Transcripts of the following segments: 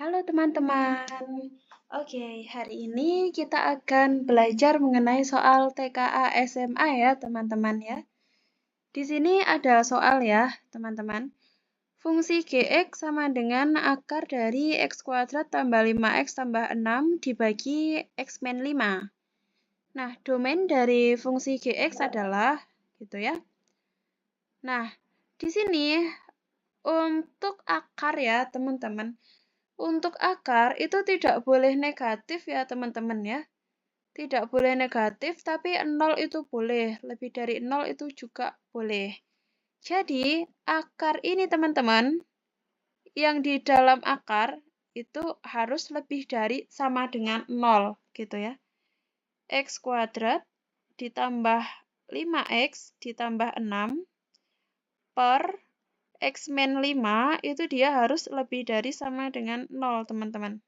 Halo teman-teman. Oke, hari ini kita akan belajar mengenai soal TKA SMA ya, teman-teman ya. Di sini ada soal ya, teman-teman. Fungsi Gx sama dengan akar dari X kuadrat tambah 5X tambah 6 dibagi X min 5. Nah, domain dari fungsi Gx adalah gitu ya. Nah, di sini untuk akar ya, teman-teman. Untuk akar itu tidak boleh negatif ya teman-teman ya. Tidak boleh negatif, tapi 0 itu boleh. Lebih dari 0 itu juga boleh. Jadi, akar ini teman-teman, yang di dalam akar itu harus lebih dari sama dengan 0 gitu ya. X kuadrat ditambah 5X ditambah 6 per X min 5 itu dia harus lebih dari sama dengan 0 teman-teman.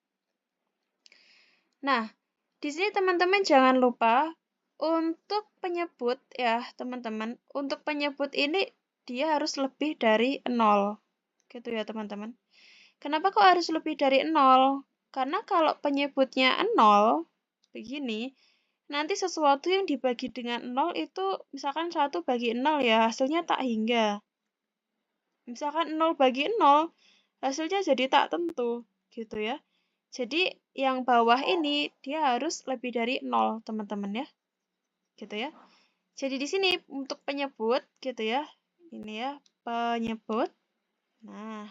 Nah, di sini teman-teman jangan lupa untuk penyebut ya, teman-teman. Untuk penyebut ini dia harus lebih dari 0. Gitu ya, teman-teman. Kenapa kok harus lebih dari 0? Karena kalau penyebutnya 0, begini, nanti sesuatu yang dibagi dengan 0 itu misalkan 1 bagi 0 ya, hasilnya tak hingga. Misalkan 0 bagi 0, hasilnya jadi tak tentu, gitu ya. Jadi yang bawah ini dia harus lebih dari 0, teman-teman ya. Gitu ya. Jadi di sini untuk penyebut gitu ya. Ini ya, penyebut. Nah,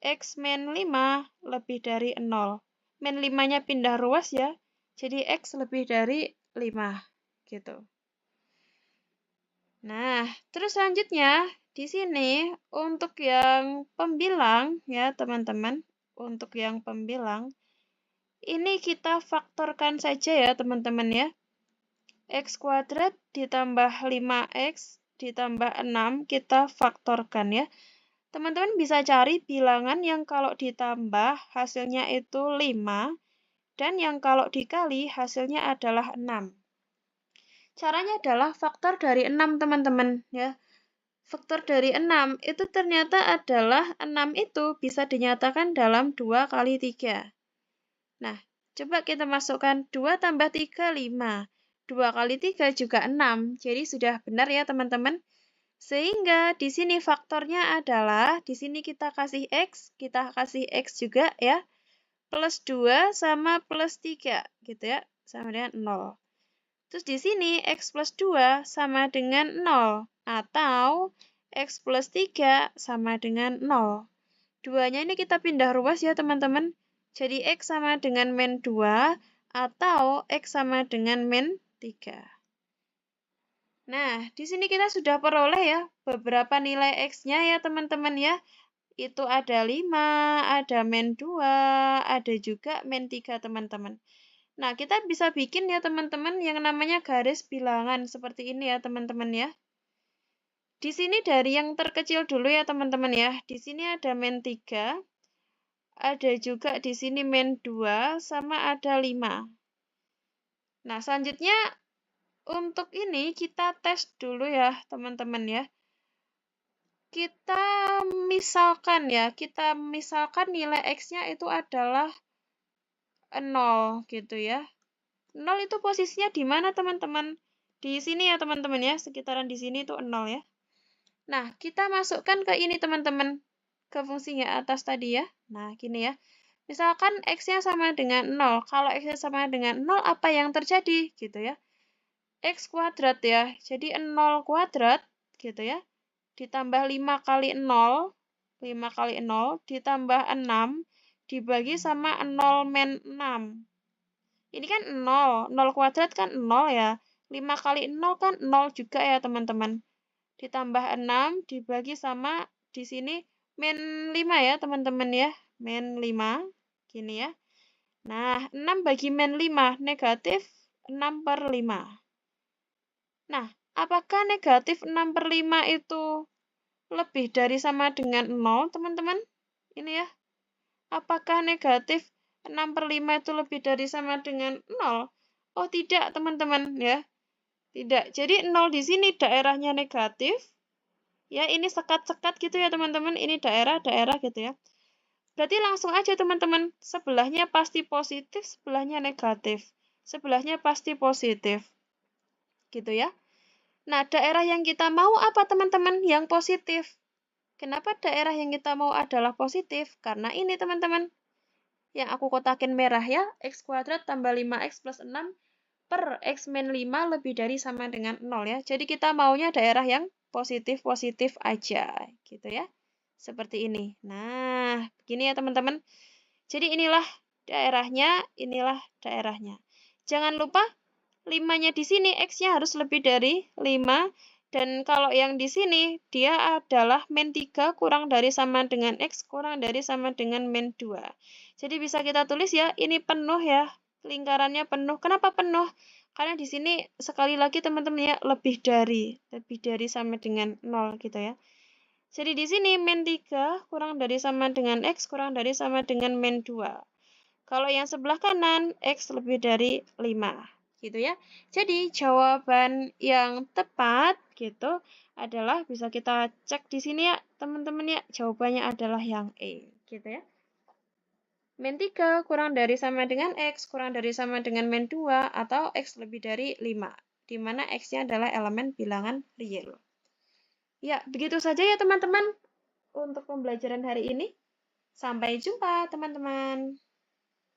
X min 5 lebih dari 0. Min 5-nya pindah ruas ya. Jadi X lebih dari 5 gitu. Nah, terus selanjutnya di sini untuk yang pembilang ya, teman-teman. Untuk yang pembilang ini kita faktorkan saja ya, teman-teman ya. X kuadrat ditambah 5X ditambah 6 kita faktorkan ya. Teman-teman bisa cari bilangan yang kalau ditambah hasilnya itu 5 dan yang kalau dikali hasilnya adalah 6. Caranya adalah faktor dari 6, teman-teman ya. Faktor dari 6 itu ternyata adalah 6 itu bisa dinyatakan dalam 2 kali 3. Nah, coba kita masukkan 2 tambah 3, 5. 2 kali 3 juga 6. Jadi sudah benar ya teman-teman. Sehingga di sini faktornya adalah, di sini kita kasih X juga ya. Plus 2 sama plus 3 gitu ya. Sama dengan 0. Terus di sini X plus 2 sama dengan 0. Atau X plus 3 sama dengan 0. Duanya ini kita pindah ruas ya teman-teman. Jadi X sama dengan min 2 atau X sama dengan min 3. Nah, di sini kita sudah peroleh ya beberapa nilai X-nya ya teman-teman ya. Itu ada 5, ada min 2, ada juga min 3 teman-teman. Nah, kita bisa bikin ya teman-teman yang namanya garis bilangan seperti ini ya teman-teman ya. Di sini dari yang terkecil dulu ya teman-teman ya. Di sini ada min 3. Ada juga di sini min 2 sama ada 5. Nah, selanjutnya untuk ini kita tes dulu ya, teman-teman ya. Kita misalkan nilai X-nya itu adalah 0 gitu ya. 0 itu posisinya di mana, teman-teman? Di sini ya, teman-teman ya, sekitaran di sini itu 0 ya. Nah, kita masukkan ke ini, teman-teman. Ke fungsinya atas tadi ya. Nah, gini ya. Misalkan X-nya sama dengan 0. Kalau X-nya sama dengan 0, apa yang terjadi? Gitu ya. X kuadrat ya. Jadi 0 kuadrat gitu ya. Ditambah 5 kali 0. 5 kali 0 ditambah 6 dibagi sama 0 min 6. Ini kan 0. 0 kuadrat kan 0 ya. 5 kali 0 kan 0 juga ya teman-teman. Ditambah 6 dibagi sama di sini min 5 ya teman-teman ya. Min 5. Gini ya. Nah, 6 bagi min 5 negatif 6 per 5. Nah, apakah negatif 6 per 5 itu lebih dari sama dengan 0, teman-teman? Ini ya. Apakah negatif 6 per 5 itu lebih dari sama dengan 0? Oh, tidak, teman-teman ya. Tidak. Jadi 0 di sini daerahnya negatif. Ya, ini sekat-sekat gitu ya, teman-teman. Ini daerah-daerah gitu ya. Berarti langsung aja teman-teman, sebelahnya pasti positif, sebelahnya negatif. Sebelahnya pasti positif. Gitu ya. Nah, daerah yang kita mau apa teman-teman? Yang positif. Kenapa daerah yang kita mau adalah positif? Karena ini teman-teman, yang aku kotakin merah ya, x kuadrat tambah 5x plus 6 per x min 5 lebih dari sama dengan 0 ya. Jadi kita maunya daerah yang positif-positif aja, gitu ya. Seperti ini. Nah, begini ya teman-teman. Jadi inilah daerahnya. Jangan lupa 5-nya di sini, X-nya harus lebih dari 5. Dan kalau yang di sini, dia adalah min 3 kurang dari sama dengan X kurang dari sama dengan min 2. Jadi bisa kita tulis ya, ini penuh ya. Lingkarannya penuh. Kenapa penuh? Karena di sini sekali lagi teman-teman ya, lebih dari sama dengan 0 gitu ya. Jadi di sini min 3 kurang dari sama dengan X kurang dari sama dengan min 2. Kalau yang sebelah kanan, X lebih dari 5. Gitu ya. Jadi jawaban yang tepat gitu adalah bisa kita cek di sini ya teman-teman ya. Jawabannya adalah yang E. Gitu ya. Min 3 kurang dari sama dengan X kurang dari sama dengan min 2 atau X lebih dari 5. Di mana X-nya adalah elemen bilangan real. Ya, begitu saja ya teman-teman untuk pembelajaran hari ini. Sampai jumpa teman-teman.